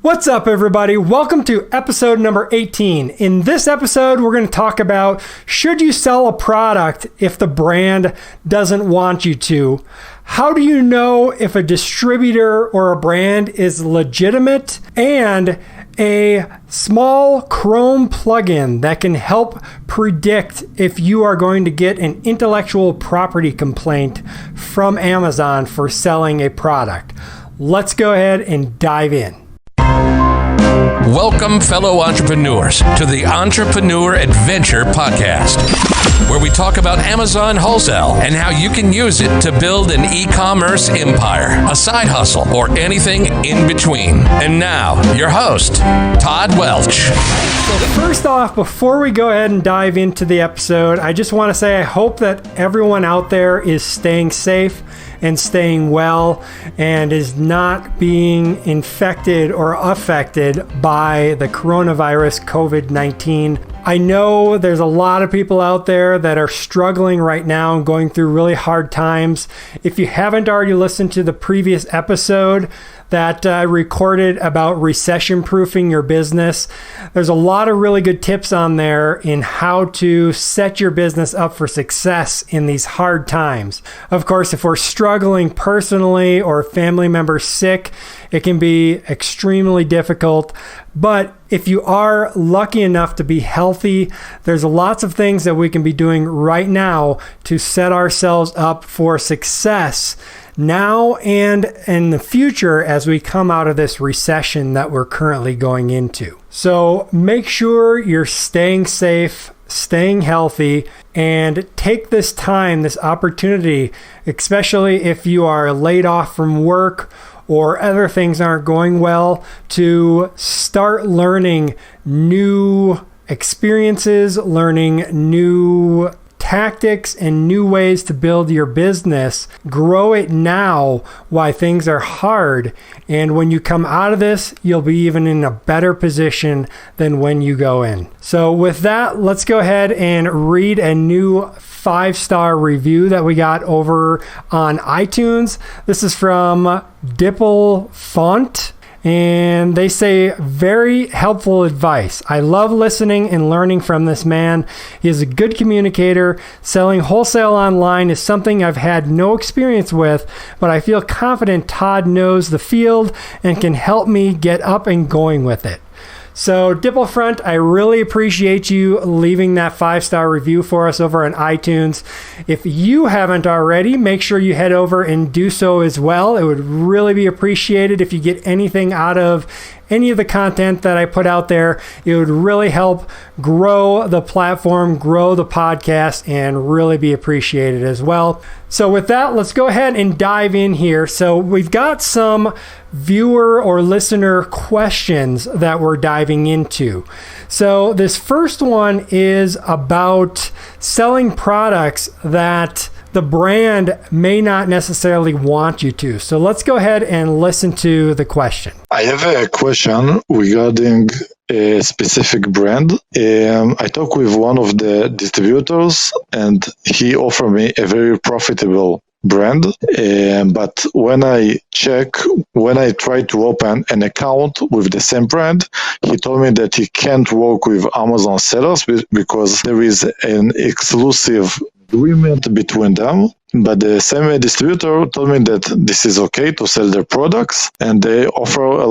What's up, everybody? Welcome to episode number 18. In this episode, we're going to talk about should you sell a product if the brand doesn't want you to? How do you know if a distributor or a brand is legitimate? And a small Chrome plugin that can help predict if you are going to get an intellectual property complaint from Amazon for selling a product. Let's go ahead and dive in. Welcome, fellow entrepreneurs, to the Entrepreneur Adventure Podcast, where we talk about Amazon wholesale and how you can use it to build an e-commerce empire, a side hustle, or anything in between. And now, your host, Todd Welch. So first off, before we go ahead and dive into the episode, I just want to say I hope that everyone out there is staying safe and staying well and is not being infected or affected by the coronavirus COVID-19. I know there's a lot of people out there that are struggling right now and going through really hard times. If you haven't already listened to the previous episode that I recorded about recession-proofing your business, there's a lot of really good tips on there in how to set your business up for success in these hard times. Of course, if we're struggling personally or a family member sick, it can be extremely difficult. But if you are lucky enough to be healthy, there's lots of things that we can be doing right now to set ourselves up for success now and in the future as we come out of this recession that we're currently going into. So make sure you're staying safe, staying healthy, and take this time, this opportunity, especially if you are laid off from work or other things aren't going well, to start learning new experiences, learning new tactics and new ways to build your business. Grow it now while things are hard. And when you come out of this, you'll be even in a better position than when you go in. So with that, let's go ahead and read a new 5-star review that we got over on iTunes. This is from Dipple Font. And they say, very helpful advice. I love listening and learning from this man. He is a good communicator. Selling wholesale online is something I've had no experience with, but I feel confident Todd knows the field and can help me get up and going with it. So Dipplefront, I really appreciate you leaving that 5-star review for us over on iTunes. If you haven't already, make sure you head over and do so as well. It would really be appreciated if you get anything out of any of the content that I put out there. It would really help grow the platform, grow the podcast, and really be appreciated as well. So with that, let's go ahead and dive in here. So we've got some viewer or listener questions that we're diving into. So this first one is about selling products that the brand may not necessarily want you to. So let's go ahead and listen to the question. I have a question regarding a specific brand. I talked with one of the distributors and he offered me a very profitable brand. But when I try to open an account with the same brand, he told me that he can't work with Amazon sellers because there is an exclusive agreement between them. But the same distributor told me that this is okay to sell their products, and they offer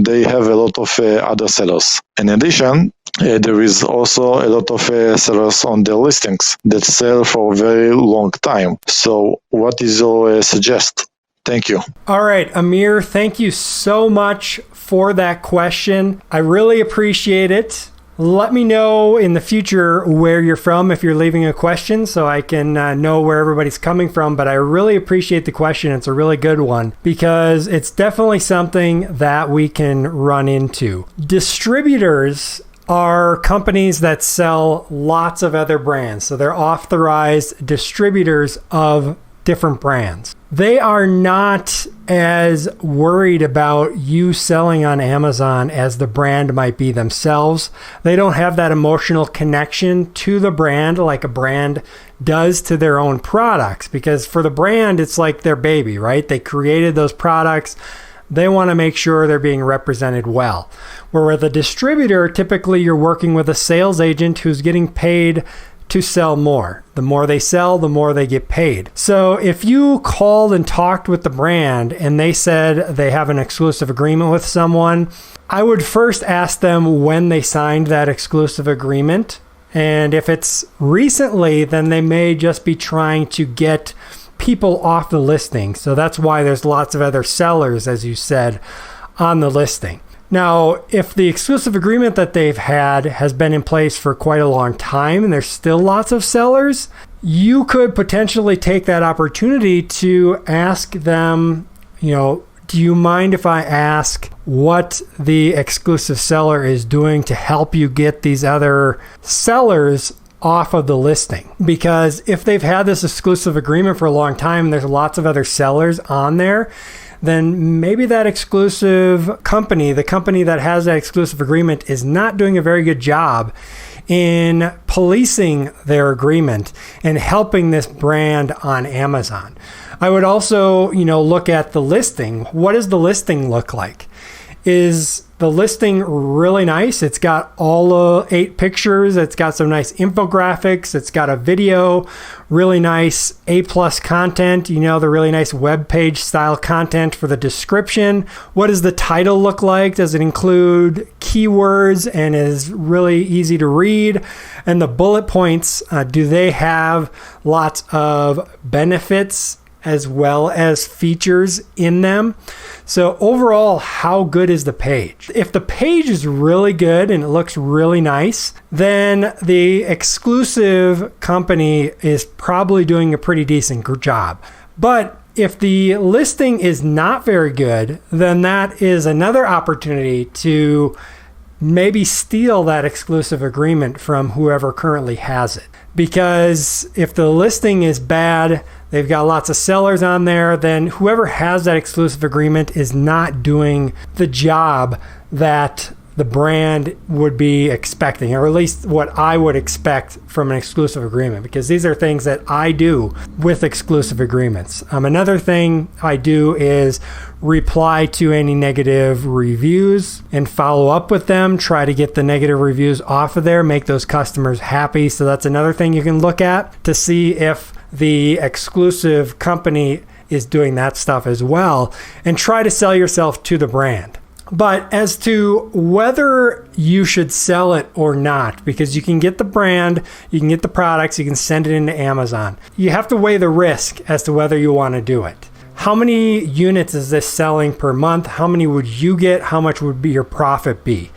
they have a lot of other sellers. In addition, there is also a lot of sellers on their listings that sell for a very long time. So what is your suggest? Thank you. All right, Amir, thank you so much for that question. I really appreciate it. Let me know in the future where you're from if you're leaving a question so I can know where everybody's coming from. But I really appreciate the question. It's a really good one because it's definitely something that we can run into. Distributors are companies that sell lots of other brands. So they're authorized distributors of different brands. They are not as worried about you selling on Amazon as the brand might be themselves. They don't have that emotional connection to the brand like a brand does to their own products, because for the brand, it's like their baby, right? They created those products. They want to make sure they're being represented well. Where with a distributor, typically you're working with a sales agent who's getting paid to sell more. The more they sell, the more they get paid. So if you called and talked with the brand and they said they have an exclusive agreement with someone, I would first ask them when they signed that exclusive agreement. And if it's recently, then they may just be trying to get people off the listing. So that's why there's lots of other sellers, as you said, on the listing. Now, if the exclusive agreement that they've had has been in place for quite a long time and there's still lots of sellers, you could potentially take that opportunity to ask them, do you mind if I ask what the exclusive seller is doing to help you get these other sellers off of the listing? Because if they've had this exclusive agreement for a long time and there's lots of other sellers on there, then maybe that exclusive company, the company that has that exclusive agreement, is not doing a very good job in policing their agreement and helping this brand on Amazon. I would also, look at the listing. What does the listing look like? Is the listing really nice? It's got all 8 pictures. It's got some nice infographics. It's got a video, really nice A+ content, the really nice web page style content for the description. What does the title look like? Does it include keywords and is really easy to read? And the bullet points, do they have lots of benefits as well as features in them? So overall, how good is the page? If the page is really good and it looks really nice, then the exclusive company is probably doing a pretty decent job. But if the listing is not very good, then that is another opportunity to maybe steal that exclusive agreement from whoever currently has it. Because if the listing is bad, they've got lots of sellers on there, then whoever has that exclusive agreement is not doing the job that the brand would be expecting, or at least what I would expect from an exclusive agreement, because these are things that I do with exclusive agreements. Another thing I do is reply to any negative reviews and follow up with them, try to get the negative reviews off of there, make those customers happy. So that's another thing you can look at to see if the exclusive company is doing that stuff as well, and try to sell yourself to the brand. But as to whether you should sell it or not, because you can get the brand, you can get the products, you can send it into Amazon. You have to weigh the risk as to whether you want to do it. How many units is this selling per month? How many would you get? How much would your profit be?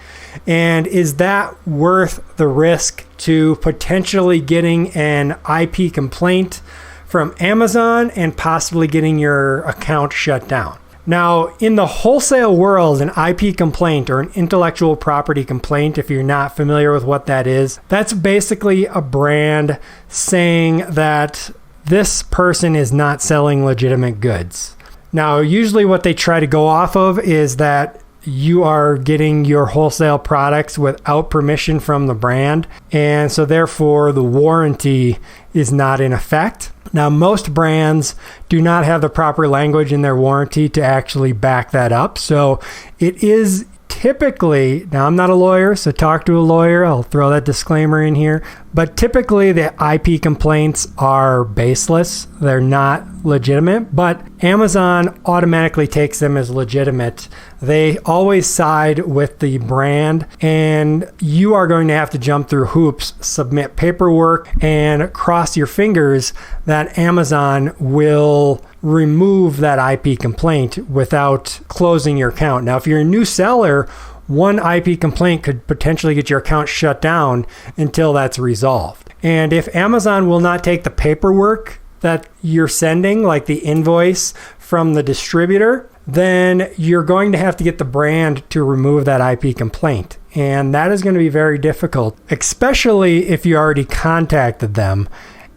And is that worth the risk to potentially getting an IP complaint from Amazon and possibly getting your account shut down? Now, in the wholesale world, an IP complaint or an intellectual property complaint, if you're not familiar with what that is, that's basically a brand saying that this person is not selling legitimate goods. Now, usually what they try to go off of is that you are getting your wholesale products without permission from the brand, and so therefore the warranty is not in effect. Now, most brands do not have the proper language in their warranty to actually back that up. So it is typically, now I'm not a lawyer, so talk to a lawyer. I'll throw that disclaimer in here. But typically the IP complaints are baseless. They're not legitimate, but Amazon automatically takes them as legitimate. They always side with the brand, and you are going to have to jump through hoops, submit paperwork, and cross your fingers that Amazon will remove that IP complaint without closing your account. Now, if you're a new seller, one IP complaint could potentially get your account shut down until that's resolved. And if Amazon will not take the paperwork that you're sending, like the invoice from the distributor, then you're going to have to get the brand to remove that IP complaint. And that is going to be very difficult, especially if you already contacted them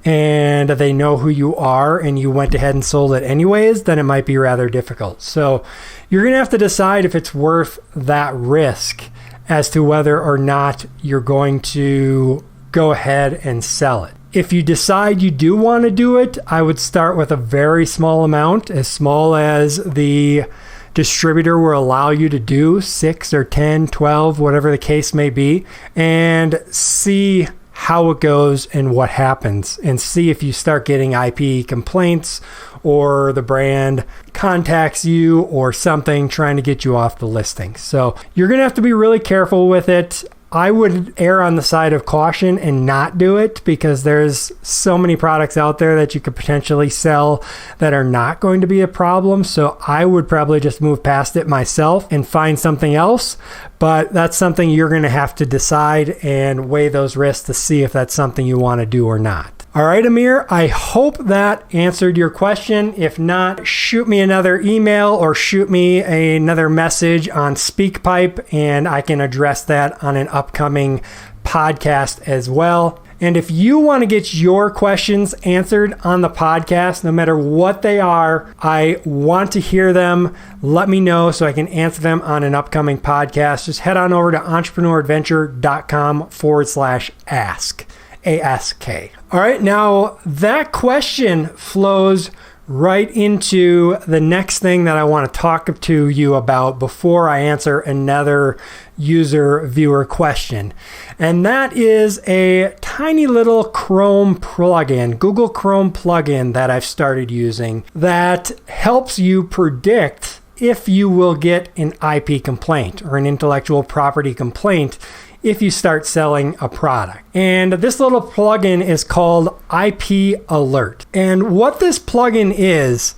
and they know who you are and you went ahead and sold it anyways, then it might be rather difficult. So you're going to have to decide if it's worth that risk as to whether or not you're going to go ahead and sell it. If you decide you do want to do it, I would start with a very small amount, as small as the distributor will allow you to do, 6 or 10, 12, whatever the case may be, and see how it goes and what happens, and see if you start getting IP complaints or the brand contacts you or something trying to get you off the listing. So you're going to have to be really careful with it. I would err on the side of caution and not do it, because there's so many products out there that you could potentially sell that are not going to be a problem. So I would probably just move past it myself and find something else. But that's something you're going to have to decide and weigh those risks to see if that's something you want to do or not. All right, Amir, I hope that answered your question. If not, shoot me another email or shoot me another message on SpeakPipe, and I can address that on an upcoming podcast as well. And if you want to get your questions answered on the podcast, no matter what they are, I want to hear them. Let me know so I can answer them on an upcoming podcast. Just head on over to entrepreneuradventure.com/ask. ASK. All right, now that question flows right into the next thing that I want to talk to you about before I answer another user viewer question. And that is a tiny little Chrome plugin, Google Chrome plugin that I've started using that helps you predict if you will get an IP complaint or an intellectual property complaint if you start selling a product. And this little plugin is called IP Alert. And what this plugin is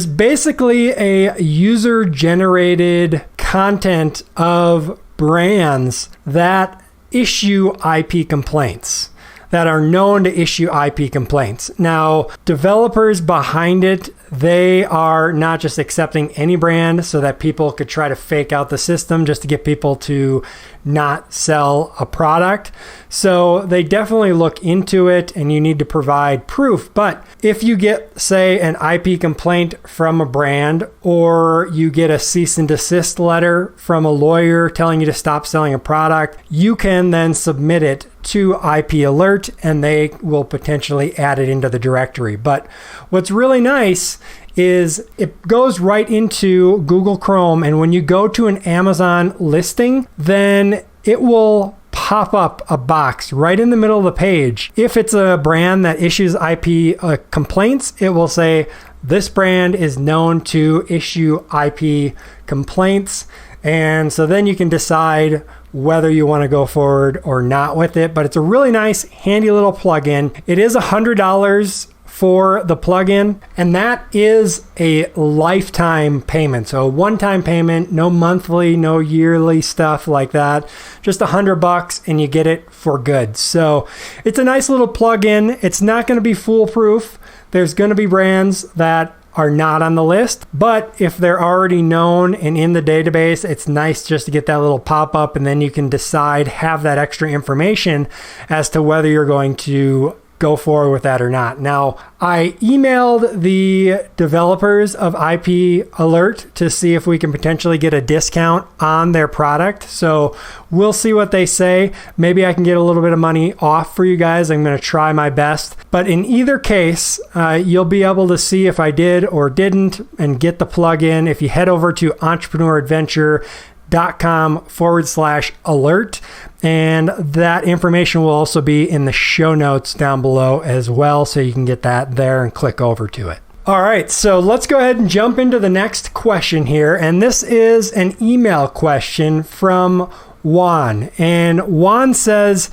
basically a user-generated content of brands that issue IP complaints, that are known to issue IP complaints. Now, developers behind it, they are not just accepting any brand so that people could try to fake out the system just to get people to not sell a product. So they definitely look into it, and you need to provide proof. But if you get, say, an IP complaint from a brand, or you get a cease and desist letter from a lawyer telling you to stop selling a product, you can then submit it to IP Alert, and they will potentially add it into the directory. But what's really nice is it goes right into Google Chrome, and when you go to an Amazon listing, then it will pop up a box right in the middle of the page. If it's a brand that issues IP complaints, it will say, this brand is known to issue IP complaints. And so then you can decide whether you want to go forward or not with it. But it's a really nice, handy little plugin. It is $100 for the plugin, and that is a lifetime payment. So a one-time payment, no monthly, no yearly stuff like that. Just $100 and you get it for good. So it's a nice little plugin. It's not going to be foolproof. There's going to be brands that are not on the list, but if they're already known and in the database, it's nice just to get that little pop-up, and then you can decide, have that extra information as to whether you're going to go forward with that or not. Now, I emailed the developers of IP Alert to see if we can potentially get a discount on their product. So we'll see what they say. Maybe I can get a little bit of money off for you guys. I'm going to try my best. But in either case, you'll be able to see if I did or didn't and get the plugin if you head over to entrepreneuradventure.com/alert. And that information will also be in the show notes down below as well, so you can get that there and click over to it. All right, so let's go ahead and jump into the next question here. And this is an email question from Juan. And Juan says,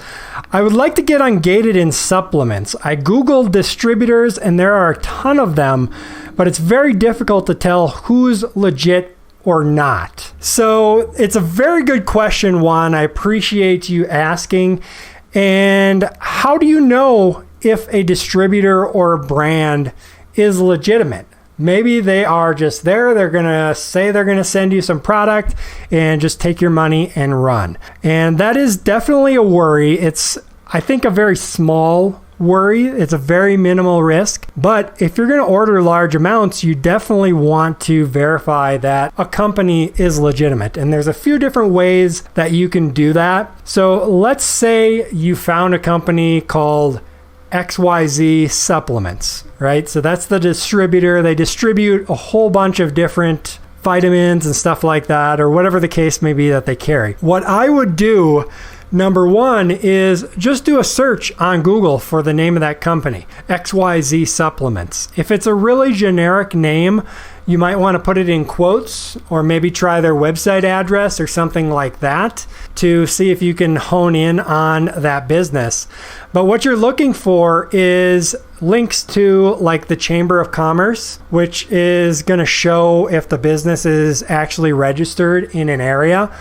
I would like to get ungated in supplements. I Googled distributors and there are a ton of them, but it's very difficult to tell who's legit or not. So it's a very good question, Juan. I appreciate you asking. And how do you know if a distributor or a brand is legitimate? Maybe they are just there. They're going to say they're going to send you some product and just take your money and run. And that is definitely a worry. It's, I think, a very small worry. It's a very minimal risk. But if you're going to order large amounts, you definitely want to verify that a company is legitimate. And there's a few different ways that you can do that. So let's say you found a company called XYZ Supplements, right? So that's the distributor. They distribute a whole bunch of different vitamins and stuff like that, or whatever the case may be that they carry. What I would do, number one, is just do a search on Google for the name of that company, XYZ Supplements. If it's a really generic name, you might want to put it in quotes, or maybe try their website address or something like that to see if you can hone in on that business. But what you're looking for is links to like the Chamber of Commerce, which is going to show if the business is actually registered in an area.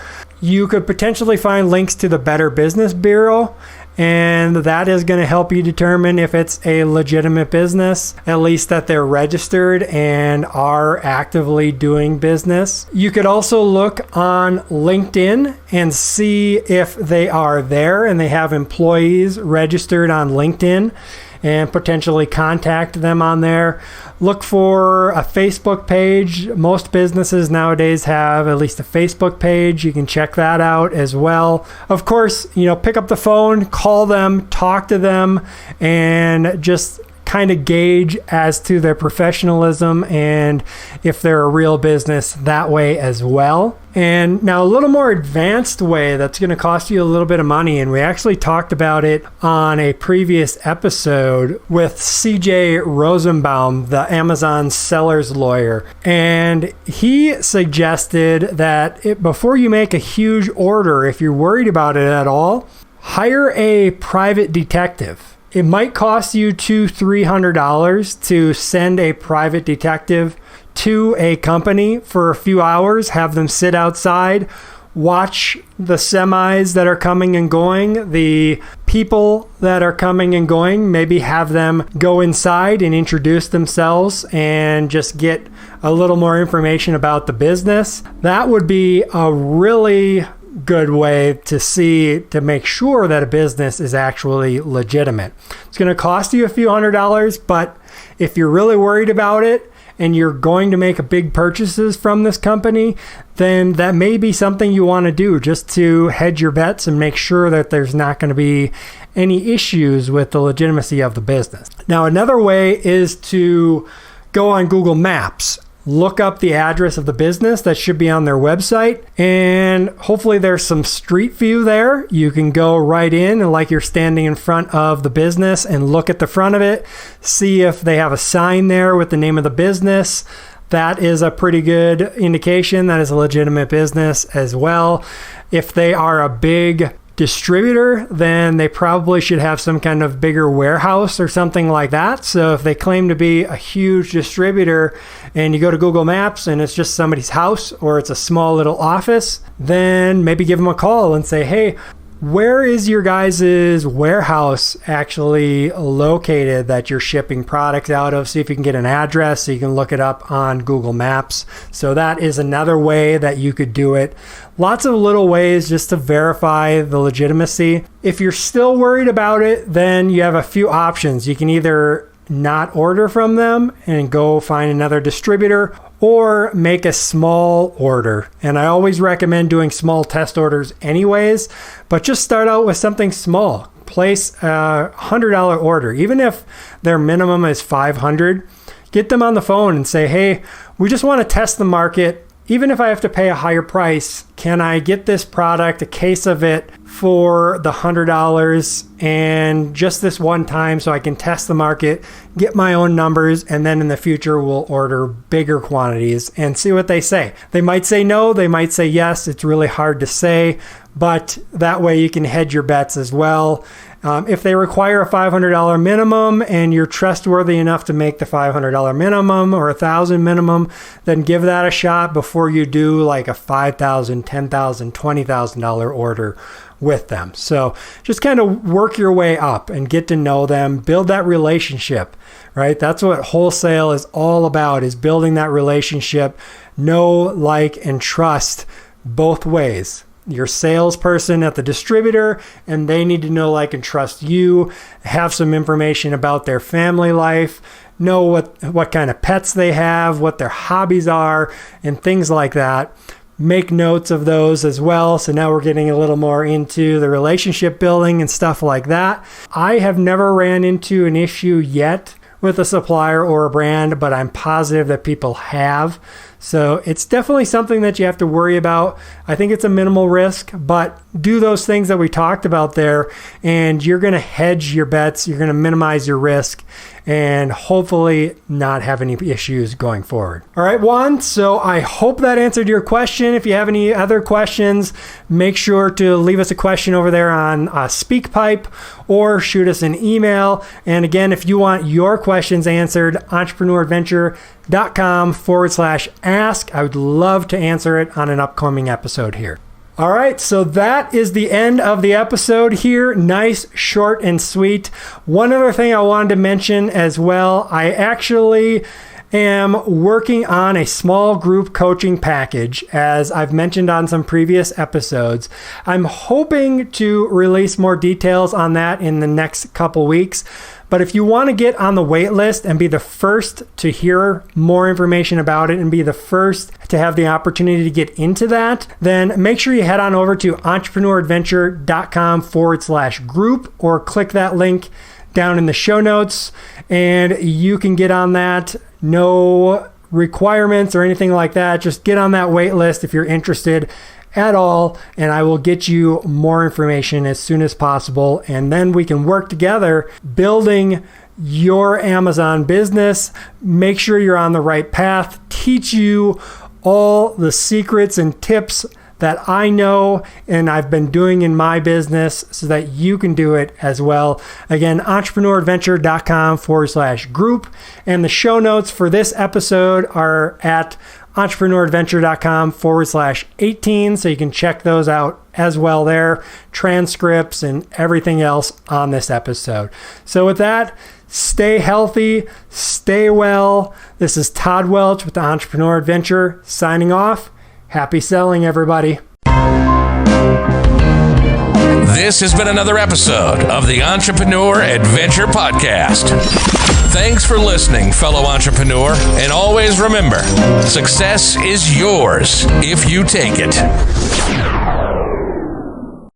You could potentially find links to the Better Business Bureau, and that is going to help you determine if it's a legitimate business, at least that they're registered and are actively doing business. You could also look on LinkedIn and see if they are there and they have employees registered on LinkedIn, and potentially contact them on there. Look for a Facebook page. Most businesses nowadays have at least a Facebook page. You can check that out as well. Of course, pick up the phone, call them, talk to them, and just kind of gauge as to their professionalism and if they're a real business that way as well. And now a little more advanced way that's going to cost you a little bit of money, and we actually talked about it on a previous episode with CJ Rosenbaum, the Amazon seller's lawyer. And he suggested that before you make a huge order, if you're worried about it at all, hire a private detective. It might cost you $200-$300 to send a private detective to a company for a few hours, have them sit outside, watch the semis that are coming and going, the people that are coming and going, maybe have them go inside and introduce themselves and just get a little more information about the business. That would be a really good way to make sure that a business is actually legitimate. It's going to cost you a few $100s, but if you're really worried about it and you're going to make a big purchases from this company, then that may be something you want to do just to hedge your bets and make sure that there's not going to be any issues with the legitimacy of the business. Now, another way is to go on Google Maps. Look up the address of the business that should be on their website, and hopefully there's some street view there. You can go right in and like you're standing in front of the business and look at the front of it, see if they have a sign there with the name of the business. That is a pretty good indication that is a legitimate business as well. If they are a big distributor, then they probably should have some kind of bigger warehouse or something like that. So if they claim to be a huge distributor and you go to Google Maps and it's just somebody's house or it's a small little office, then maybe give them a call and say, hey, where is your guys' warehouse actually located that you're shipping products out of? See if you can get an address so you can look it up on Google Maps. So that is another way that you could do it. Lots of little ways just to verify the legitimacy. If you're still worried about it, then you have a few options. You can either not order from them and go find another distributor, or make a small order. And I always recommend doing small test orders anyways, but just start out with something small. Place a $100 order. Even if their minimum is $500, get them on the phone and say, hey, we just want to test the market. Even if I have to pay a higher price, can I get this product, a case of it, for the $100 and just this one time so I can test the market, get my own numbers, and then in the future we'll order bigger quantities and see what they say. They might say no, they might say yes. It's really hard to say, but that way you can hedge your bets as well. If they require a $500 minimum and you're trustworthy enough to make the $500 minimum or $1,000 minimum, then give that a shot before you do like a $5,000, $10,000, $20,000 order with them. So just kind of work your way up and get to know them, build that relationship, right? That's what wholesale is all about, is building that relationship, know, like, and trust both ways. Your salesperson at the distributor, and they need to know, like, and trust you, have some information about their family life, know what kind of pets they have, what their hobbies are, and things like that. Make notes of those as well. So now we're getting a little more into the relationship building and stuff like that. I have never ran into an issue yet with a supplier or a brand, but I'm positive that people have. So it's definitely something that you have to worry about. I think it's a minimal risk, but do those things that we talked about there, and you're going to hedge your bets. You're going to minimize your risk and hopefully not have any issues going forward. All right, Juan, so I hope that answered your question. If you have any other questions, make sure to leave us a question over there on SpeakPipe or shoot us an email. And again, if you want your questions answered, entrepreneuradventure.com/ask. I would love to answer it on an upcoming episode here. All right, so that is the end of the episode here. Nice, short, and sweet. One other thing I wanted to mention as well, I actually am working on a small group coaching package, as I've mentioned on some previous episodes. I'm hoping to release more details on that in the next couple weeks. But if you want to get on the wait list and be the first to hear more information about it and be the first to have the opportunity to get into that, then make sure you head on over to entrepreneuradventure.com/group or click that link down in the show notes and you can get on that. No requirements or anything like that. Just get on that wait list if you're interested at all, and I will get you more information as soon as possible, and then we can work together building your Amazon business, make sure you're on the right path, teach you all the secrets and tips that I know and I've been doing in my business so that you can do it as well. Again, entrepreneuradventure.com/group, and the show notes for this episode are at entrepreneuradventure.com/18, so you can check those out as well there, transcripts and everything else on this episode. So with that, stay healthy, stay well. This is Todd Welch with the Entrepreneur Adventure signing off. Happy selling, everybody. This has been another episode of the Entrepreneur Adventure Podcast. Thanks for listening, fellow entrepreneur, and always remember, success is yours if you take it.